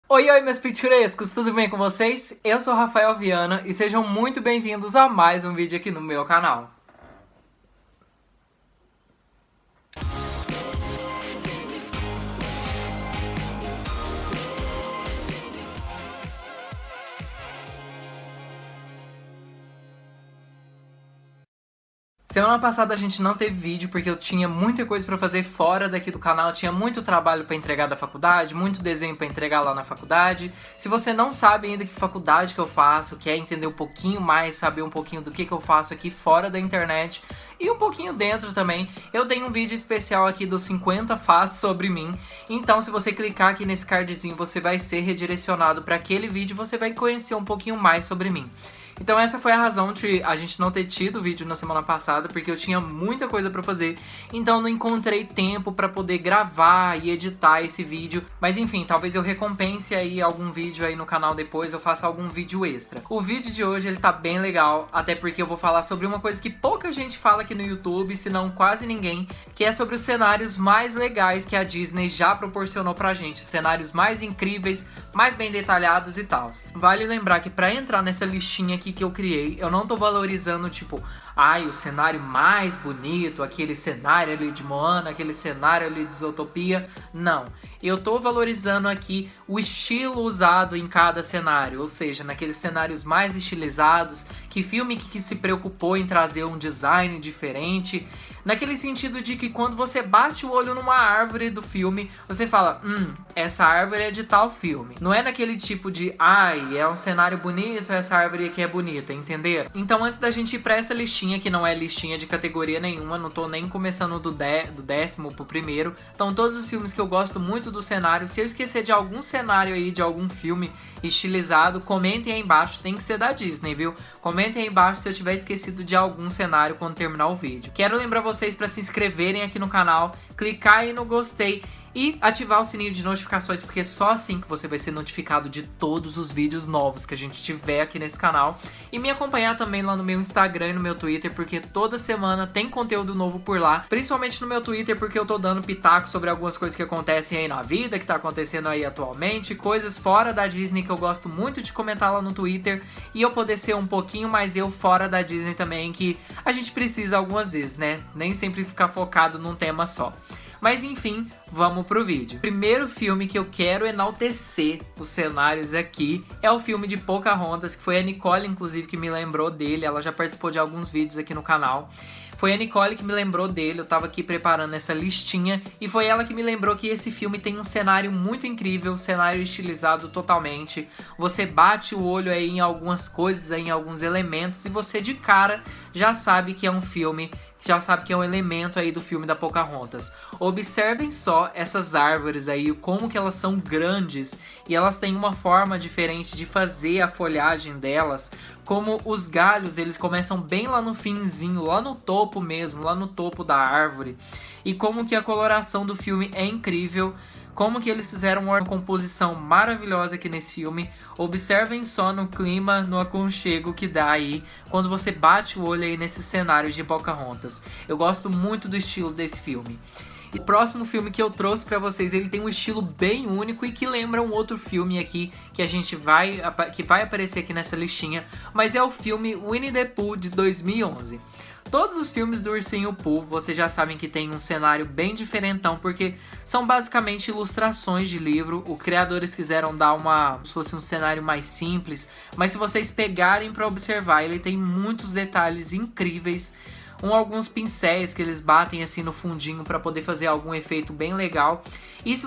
Oi, oi, meus pitorescos, tudo bem com vocês? Eu sou o Rafael Viana e sejam muito bem-vindos a mais um vídeo aqui no meu canal. Semana passada a gente não teve vídeo porque eu tinha muita coisa pra fazer fora daqui do canal, tinha muito trabalho pra entregar da faculdade, muito desenho pra entregar lá na faculdade. Se você não sabe ainda que faculdade que eu faço, quer entender um pouquinho mais, saber um pouquinho do que eu faço aqui fora da internet e um pouquinho dentro também, eu tenho um vídeo especial aqui dos 50 fatos sobre mim. Então se você clicar aqui nesse cardzinho, você vai ser redirecionado pra aquele vídeo e você vai conhecer um pouquinho mais sobre mim. Então essa foi a razão de a gente não ter tido vídeo na semana passada, porque eu tinha muita coisa pra fazer, então não encontrei tempo pra poder gravar e editar esse vídeo. Mas enfim, talvez eu recompense aí algum vídeo aí no canal depois, eu faça algum vídeo extra. O vídeo de hoje ele tá bem legal, até porque eu vou falar sobre uma coisa que pouca gente fala aqui no YouTube, se não quase ninguém, que é sobre os cenários mais legais que a Disney já proporcionou pra gente, os cenários mais incríveis, mais bem detalhados e tal. Vale lembrar que pra entrar nessa listinha aqui que eu criei, eu não tô valorizando tipo, o cenário mais bonito, aquele cenário ali de Moana, aquele cenário ali de Zootopia, não. Eu tô valorizando aqui o estilo usado em cada cenário, ou seja, naqueles cenários mais estilizados, que filme que se preocupou em trazer um design diferente, naquele sentido de que quando você bate o olho numa árvore do filme, você fala, essa árvore é de tal filme. Não é naquele tipo de, é um cenário bonito, essa árvore aqui é bonita, entenderam? Então antes da gente ir pra essa listinha, que não é listinha de categoria nenhuma, não tô nem começando do décimo pro primeiro, então todos os filmes que eu gosto muito do cenário, se eu esquecer de algum cenário aí, de algum filme estilizado, comentem aí embaixo, tem que ser da Disney, viu? Comentem aí embaixo se eu tiver esquecido de algum cenário quando terminar o vídeo. Quero lembrar vocês para se inscreverem aqui no canal, clicar aí no gostei e ativar o sininho de notificações, porque só assim que você vai ser notificado de todos os vídeos novos que a gente tiver aqui nesse canal. E me acompanhar também lá no meu Instagram e no meu Twitter, porque toda semana tem conteúdo novo por lá. Principalmente no meu Twitter, porque eu tô dando pitaco sobre algumas coisas que acontecem aí na vida, que tá acontecendo aí atualmente, coisas fora da Disney que eu gosto muito de comentar lá no Twitter. E eu poder ser um pouquinho mais eu fora da Disney também, que a gente precisa algumas vezes, né? Nem sempre ficar focado num tema só. Mas enfim, vamos pro vídeo. O primeiro filme que eu quero enaltecer os cenários aqui é o filme de Pocahontas, que foi a Nicole, inclusive, que me lembrou dele. Ela já participou de alguns vídeos aqui no canal. Foi a Nicole que me lembrou dele, eu tava aqui preparando essa listinha, e foi ela que me lembrou que esse filme tem um cenário muito incrível, cenário estilizado totalmente. Você bate o olho aí em algumas coisas, aí, em alguns elementos, e você de cara já sabe que é um filme, já sabe que é um elemento aí do filme da Pocahontas. Observem só essas árvores aí, como que elas são grandes, e elas têm uma forma diferente de fazer a folhagem delas, como os galhos eles começam bem lá no finzinho, lá no topo mesmo, lá no topo da árvore, e como que a coloração do filme é incrível, como que eles fizeram uma composição maravilhosa aqui nesse filme. Observem só no clima, no aconchego que dá aí, quando você bate o olho aí nesses cenários de Pocahontas. Eu gosto muito do estilo desse filme. E o próximo filme que eu trouxe pra vocês, ele tem um estilo bem único e que lembra um outro filme aqui que a gente vai aparecer aqui nessa listinha, mas é o filme Winnie the Pooh de 2011. Todos os filmes do Ursinho Pooh, vocês já sabem que tem um cenário bem diferentão, porque são basicamente ilustrações de livro. Os criadores quiseram dar como se fosse um cenário mais simples, mas se vocês pegarem para observar, ele tem muitos detalhes incríveis. Alguns pincéis que eles batem assim no fundinho para poder fazer algum efeito bem legal. E se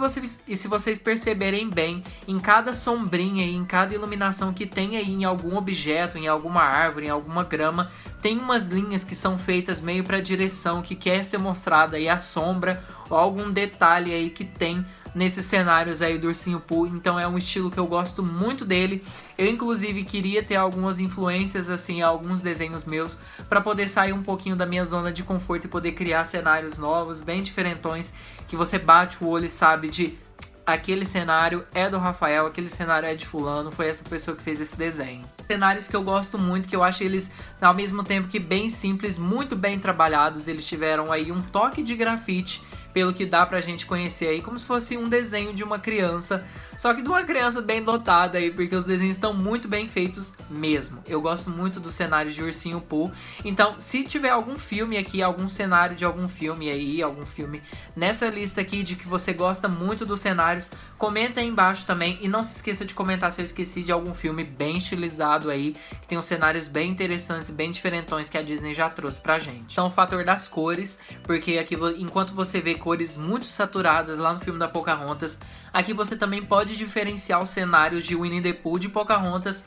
vocês perceberem bem, em cada sombrinha e em cada iluminação que tem aí em algum objeto, em alguma árvore, em alguma grama, tem umas linhas que são feitas meio para a direção que quer ser mostrada aí a sombra ou algum detalhe aí que tem nesses cenários aí do Ursinho Pooh. Então é um estilo que eu gosto muito dele. Eu inclusive queria ter algumas influências assim, alguns desenhos meus, para poder sair um pouquinho da minha zona de conforto e poder criar cenários novos, bem diferentões, que você bate o olho e sabe de aquele cenário é do Rafael, aquele cenário é de fulano, foi essa pessoa que fez esse desenho. Cenários que eu gosto muito, que eu acho eles, ao mesmo tempo que bem simples, muito bem trabalhados. Eles tiveram aí um toque de grafite, pelo que dá pra gente conhecer aí, como se fosse um desenho de uma criança, só que de uma criança bem dotada aí, porque os desenhos estão muito bem feitos mesmo. Eu gosto muito dos cenários de Ursinho Pooh, então se tiver algum filme aqui, algum cenário de algum filme aí, algum filme nessa lista aqui de que você gosta muito dos cenários, comenta aí embaixo também, e não se esqueça de comentar se eu esqueci de algum filme bem estilizado aí, que tem uns cenários bem interessantes e bem diferentões que a Disney já trouxe pra gente. Então o fator das cores, porque aqui enquanto você vê cores muito saturadas lá no filme da Pocahontas, aqui você também pode diferenciar os cenários de Winnie the Pooh de Pocahontas,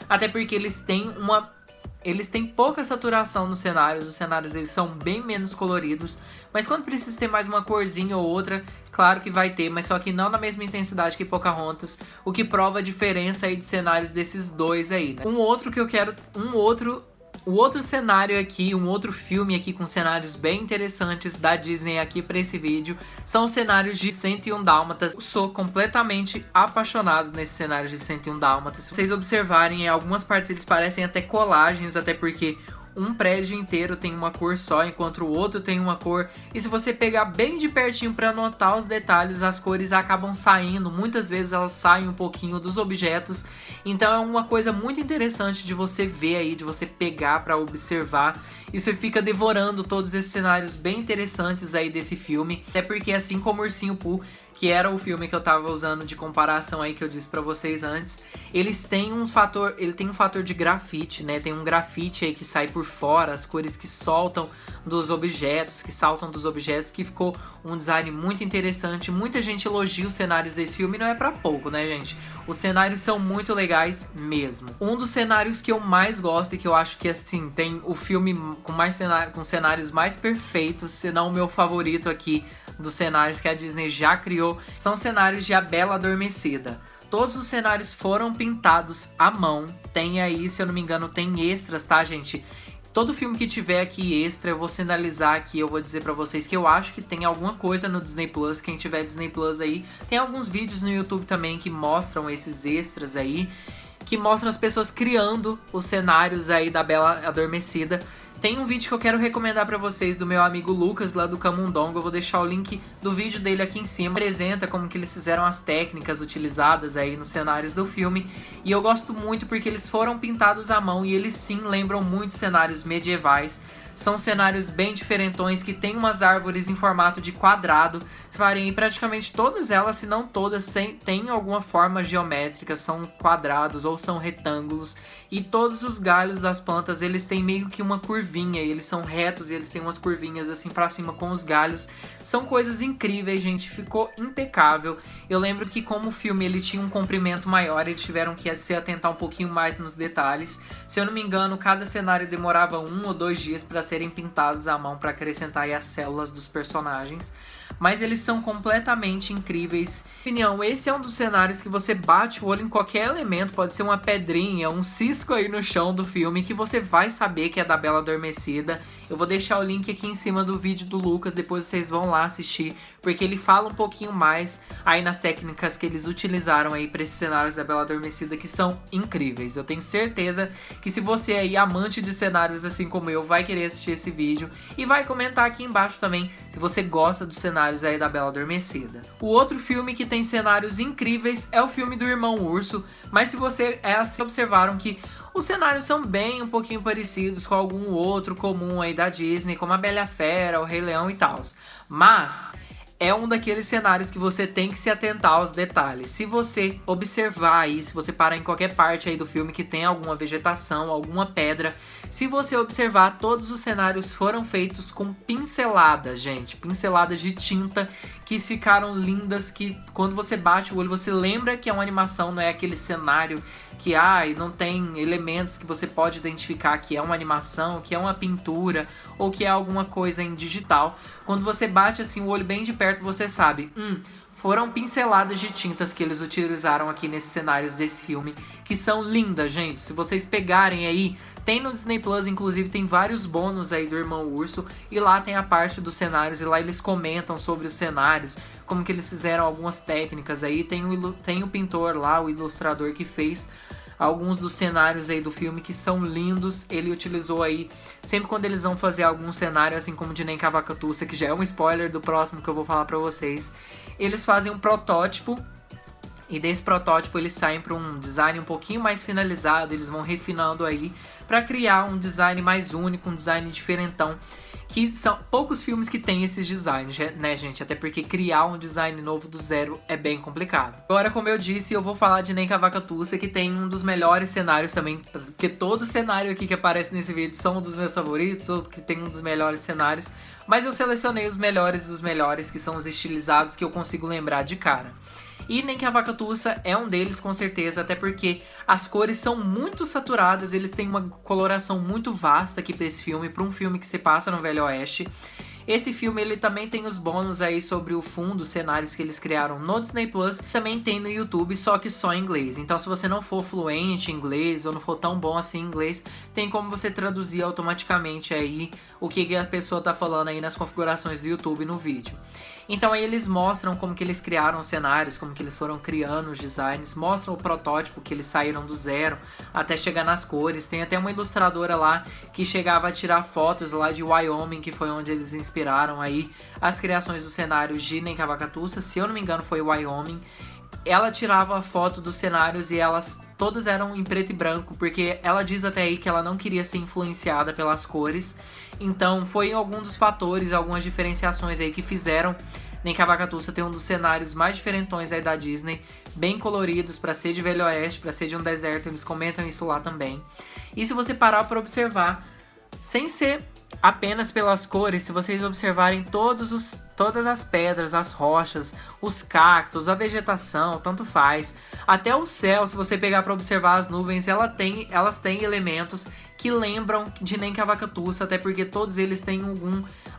até porque eles têm pouca saturação nos cenários, os cenários eles são bem menos coloridos, mas quando precisa ter mais uma corzinha ou outra, claro que vai ter, mas só que não na mesma intensidade que Pocahontas, o que prova a diferença aí de cenários desses dois aí, né? O outro cenário aqui, um outro filme aqui com cenários bem interessantes da Disney aqui para esse vídeo, são os cenários de 101 Dálmatas. Eu sou completamente apaixonado nesses cenários de 101 Dálmatas. Se vocês observarem, em algumas partes eles parecem até colagens, até porque um prédio inteiro tem uma cor só, enquanto o outro tem uma cor. E se você pegar bem de pertinho para notar os detalhes, as cores acabam saindo. Muitas vezes elas saem um pouquinho dos objetos. Então é uma coisa muito interessante de você ver aí, de você pegar para observar. E você fica devorando todos esses cenários bem interessantes aí desse filme. Até porque assim como Ursinho Pooh, que era o filme que eu tava usando de comparação aí que eu disse pra vocês antes, ele tem um fator de grafite, né? Tem um grafite aí que sai por fora, as cores que soltam dos objetos, que saltam dos objetos, que ficou um design muito interessante. Muita gente elogia os cenários desse filme, não é pra pouco, né, gente? Os cenários são muito legais mesmo. Um dos cenários que eu mais gosto e que eu acho que, assim, tem o filme com cenários mais perfeitos, se não o meu favorito aqui dos cenários que a Disney já criou, são cenários de A Bela Adormecida. Todos os cenários foram pintados à mão. Tem aí, se eu não me engano, tem extras, tá, gente? Todo filme que tiver aqui extra, eu vou sinalizar aqui, eu vou dizer pra vocês que eu acho que tem alguma coisa no Disney Plus. Quem tiver Disney Plus aí, tem alguns vídeos no YouTube também que mostram esses extras aí, que mostram as pessoas criando os cenários aí da Bela Adormecida. Tem um vídeo que eu quero recomendar pra vocês do meu amigo Lucas, lá do Camundongo. Eu vou deixar o link do vídeo dele aqui em cima. Apresenta como que eles fizeram as técnicas utilizadas aí nos cenários do filme. E eu gosto muito porque eles foram pintados à mão e eles sim lembram muito cenários medievais. São cenários bem diferentões, que tem umas árvores em formato de quadrado. E praticamente todas elas, se não todas, têm alguma forma geométrica, são quadrados ou são retângulos. E todos os galhos das plantas, eles têm meio que uma curvinha, eles são retos e eles têm umas curvinhas assim pra cima com os galhos. São coisas incríveis, gente, ficou impecável. Eu lembro que como o filme ele tinha um comprimento maior, eles tiveram que se atentar um pouquinho mais nos detalhes. Se eu não me engano, cada cenário demorava 1 ou 2 dias para serem pintados à mão para acrescentar aí as células dos personagens, mas eles são completamente incríveis. Opinião, esse é um dos cenários que você bate o olho em qualquer elemento, pode ser uma pedrinha, um cisco aí no chão do filme, que você vai saber que é da Bela Adormecida. Eu vou deixar o link aqui em cima do vídeo do Lucas, depois vocês vão lá assistir, porque ele fala um pouquinho mais aí nas técnicas que eles utilizaram aí para esses cenários da Bela Adormecida, que são incríveis. Eu tenho certeza que se você aí amante de cenários assim como eu, vai querer assistir esse vídeo e vai comentar aqui embaixo também se você gosta dos cenários aí da Bela Adormecida. O outro filme que tem cenários incríveis é o filme do Irmão Urso, mas se você observaram que os cenários são bem um pouquinho parecidos com algum outro comum aí da Disney, como a Bela e a Fera, o Rei Leão e tal. Mas é um daqueles cenários que você tem que se atentar aos detalhes. Se você observar aí, se você parar em qualquer parte aí do filme que tem alguma vegetação, alguma pedra, se você observar, todos os cenários foram feitos com pinceladas, gente. Pinceladas de tinta que ficaram lindas, que quando você bate o olho, você lembra que é uma animação, não é aquele cenário que não tem elementos que você pode identificar que é uma animação, que é uma pintura ou que é alguma coisa em digital. Quando você bate assim o olho bem de perto, você sabe, foram pinceladas de tintas que eles utilizaram aqui nesses cenários desse filme, que são lindas, gente. Se vocês pegarem aí, tem no Disney Plus, inclusive tem vários bônus aí do Irmão Urso, e lá tem a parte dos cenários, e lá eles comentam sobre os cenários, como que eles fizeram algumas técnicas aí. Tem o pintor lá, o ilustrador que fez alguns dos cenários aí do filme que são lindos. Ele utilizou aí, sempre quando eles vão fazer algum cenário, assim como de Nem Cavacatuça, que já é um spoiler do próximo que eu vou falar pra vocês, eles fazem um protótipo. E desse protótipo eles saem para um design um pouquinho mais finalizado, eles vão refinando aí para criar um design mais único, um design diferentão, que são poucos filmes que tem esses designs, né, gente? Até porque criar um design novo do zero é bem complicado. Agora, como eu disse, eu vou falar de Nem Cavacatuça, que tem um dos melhores cenários também, porque todo cenário aqui que aparece nesse vídeo são um dos meus favoritos, ou que tem um dos melhores cenários, mas eu selecionei os melhores dos melhores, que são os estilizados que eu consigo lembrar de cara. E Nem Cavacatuça é um deles, com certeza, até porque as cores são muito saturadas, eles têm uma coloração muito vasta aqui para esse filme, para um filme que se passa no Velho Oeste. Esse filme ele também tem os bônus aí sobre o fundo, os cenários que eles criaram no Disney Plus, também tem no YouTube, só que só em inglês. Então se você não for fluente em inglês ou não for tão bom assim em inglês, tem como você traduzir automaticamente aí o que a pessoa tá falando aí nas configurações do YouTube no vídeo. Então aí eles mostram como que eles criaram os cenários, como que eles foram criando os designs, mostram o protótipo que eles saíram do zero até chegar nas cores. Tem até uma ilustradora lá que chegava a tirar fotos lá de Wyoming, que foi onde eles inspiraram aí as criações dos cenários de Nem Cavacatuça, se eu não me engano foi Wyoming. Ela tirava a foto dos cenários e elas todas eram em preto e branco, porque ela diz até aí que ela não queria ser influenciada pelas cores. Então foi algum dos fatores, algumas diferenciações aí que fizeram Nem Cavacatuça ter um dos cenários mais diferentões aí da Disney, bem coloridos, para ser de Velho Oeste, para ser de um deserto, eles comentam isso lá também. E se você parar para observar, sem ser apenas pelas cores, se vocês observarem todas as pedras, as rochas, os cactos, a vegetação, tanto faz. Até o céu, se você pegar para observar as nuvens, elas têm elementos que lembram de Nem Cavacatuça, até porque todos eles têm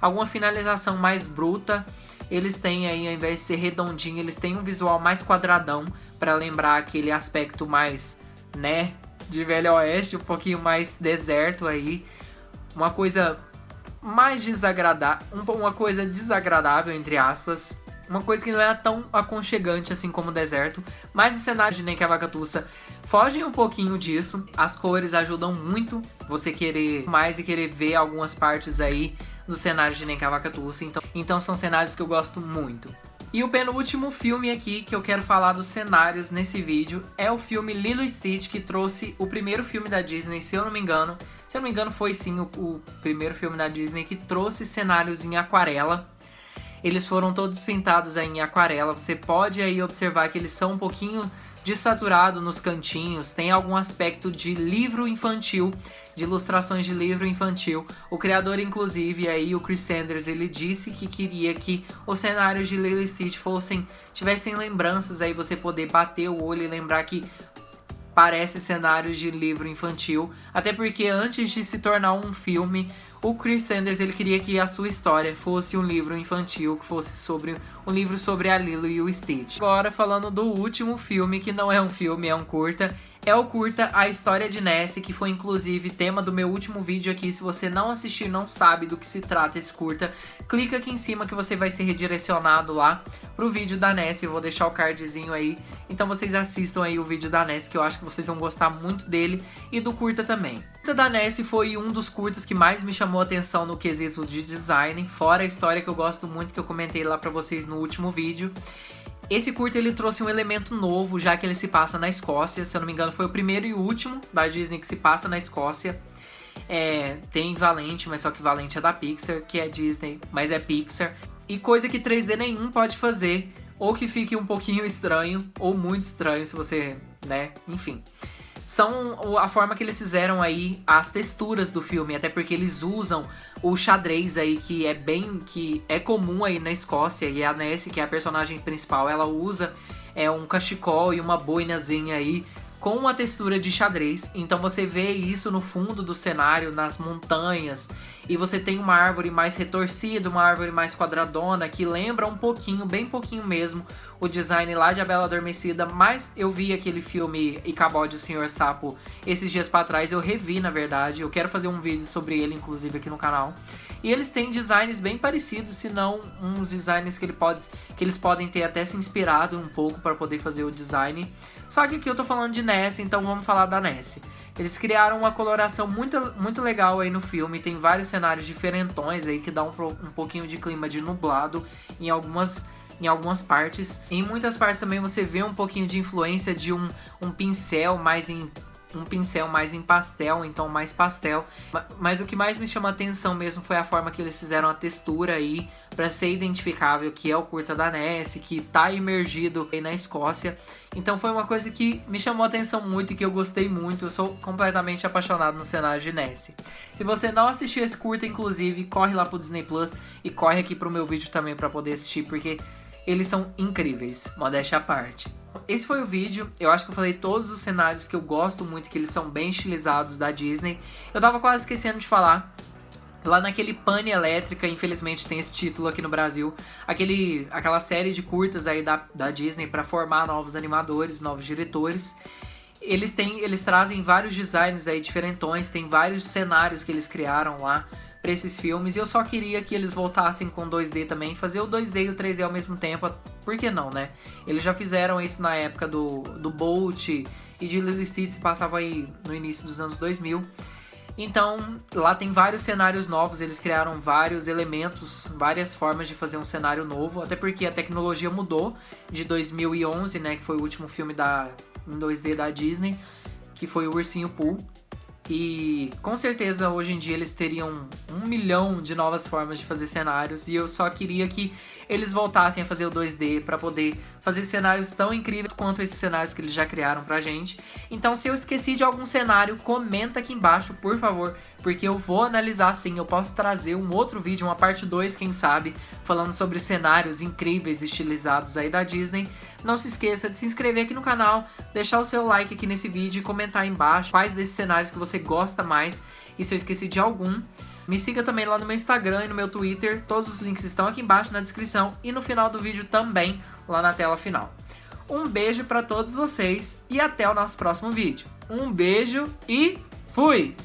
alguma finalização mais bruta. Eles têm aí, ao invés de ser redondinho, eles têm um visual mais quadradão, para lembrar aquele aspecto mais, né, de Velho Oeste, um pouquinho mais deserto aí. Uma coisa mais desagradável, uma coisa desagradável, entre aspas, uma coisa que não é tão aconchegante assim como o deserto, mas os cenários de Nem Cavacatuça fogem um pouquinho disso. As cores ajudam muito você querer mais e querer ver algumas partes aí do cenário de Nem Cavacatuça, então são cenários que eu gosto muito. E o penúltimo filme aqui que eu quero falar dos cenários nesse vídeo é o filme Lilo e Stitch, que trouxe o primeiro filme da Disney, se eu não me engano. Se eu não me engano foi sim o primeiro filme da Disney que trouxe cenários em aquarela. Eles foram todos pintados aí em aquarela, você pode aí observar que eles são um pouquinho desaturado nos cantinhos, tem algum aspecto de livro infantil, de ilustrações de livro infantil. O criador, inclusive, aí, o Chris Sanders, ele disse que queria que os cenários de Lilo e Stitch tivessem lembranças, aí você poder bater o olho e lembrar que parece cenários de livro infantil, até porque antes de se tornar um filme, o Chris Sanders ele queria que a sua história fosse um livro infantil, que fosse um livro sobre a Lilo e o Stitch. Agora falando do último filme, que não é um filme, é um curta, é o curta A História de Nessie, que foi inclusive tema do meu último vídeo aqui. Se você não assistir, não sabe do que se trata esse curta, clica aqui em cima que você vai ser redirecionado lá pro vídeo da Nessie. Eu vou deixar o cardzinho aí, então vocês assistam aí o vídeo da Nessie, que eu acho que vocês vão gostar muito dele, e do curta também. O curta da Nessie foi um dos curtas que mais me chamou a atenção no quesito de design, fora a história que eu gosto muito, que eu comentei lá pra vocês no último vídeo. Esse curta ele trouxe um elemento novo, já que ele se passa na Escócia. Se eu não me engano foi o primeiro e o último da Disney que se passa na Escócia. Tem Valente, mas só que Valente é da Pixar, que é Disney, mas é Pixar. E coisa que 3D nenhum pode fazer, ou que fique um pouquinho estranho, ou muito estranho se você, né, enfim. São a forma que eles fizeram aí as texturas do filme, até porque eles usam o xadrez aí que é comum aí na Escócia, e a Nessie, que é a personagem principal, ela usa um cachecol e uma boinazinha aí com uma textura de xadrez. Então você vê isso no fundo do cenário, nas montanhas, e você tem uma árvore mais retorcida, uma árvore mais quadradona, que lembra um pouquinho, bem pouquinho mesmo, o design lá de A Bela Adormecida. Mas eu vi aquele filme Icabod e o Senhor Sapo esses dias pra trás, eu revi na verdade, eu quero fazer um vídeo sobre ele inclusive aqui no canal. E eles têm designs bem parecidos, se não uns designs que eles podem ter até se inspirado um pouco para poder fazer o design. Só que aqui eu tô falando de NES, então vamos falar da NES. Eles criaram uma coloração muito legal aí no filme, tem vários cenários diferentões aí que dá um pouquinho de clima de nublado em algumas partes. Em muitas partes também você vê um pouquinho de influência de um pincel mais em pastel, então mais pastel. Mas o que mais me chama a atenção mesmo foi a forma que eles fizeram a textura aí, para ser identificável que é o curta da NES, que tá imergido aí na Escócia. Então foi uma coisa que me chamou a atenção muito e que eu gostei muito. Eu sou completamente apaixonado no cenário de NES. Se você não assistiu esse curta, inclusive, corre lá pro Disney Plus e corre aqui pro meu vídeo também para poder assistir, porque eles são incríveis, modéstia à parte. Esse foi o vídeo, eu acho que eu falei todos os cenários que eu gosto muito, que eles são bem estilizados da Disney. Eu tava quase esquecendo de falar, lá naquele Pane Elétrica, infelizmente tem esse título aqui no Brasil, aquela série de curtas aí da Disney para formar novos animadores, novos diretores. Eles trazem vários designs aí diferentões, tem vários cenários que eles criaram lá para esses filmes, e eu só queria que eles voltassem com 2D também, fazer o 2D e o 3D ao mesmo tempo, por que não, né? Eles já fizeram isso na época do Bolt e de Lilo e Stitch, passava aí no início dos anos 2000. Então, lá tem vários cenários novos, eles criaram vários elementos, várias formas de fazer um cenário novo, até porque a tecnologia mudou de 2011, né, que foi o último filme em 2D da Disney, que foi o Ursinho Pooh. E com certeza hoje em dia eles teriam 1 milhão de novas formas de fazer cenários, e eu só queria que eles voltassem a fazer o 2D para poder fazer cenários tão incríveis quanto esses cenários que eles já criaram pra gente. Então, se eu esqueci de algum cenário, comenta aqui embaixo, por favor, porque eu vou analisar sim. Eu posso trazer um outro vídeo, uma parte 2, quem sabe, falando sobre cenários incríveis estilizados aí da Disney. Não se esqueça de se inscrever aqui no canal, deixar o seu like aqui nesse vídeo e comentar aí embaixo quais desses cenários que você gosta mais e se eu esqueci de algum. Me siga também lá no meu Instagram e no meu Twitter, todos os links estão aqui embaixo na descrição e no final do vídeo também, lá na tela final. Um beijo para todos vocês e até o nosso próximo vídeo. Um beijo e fui!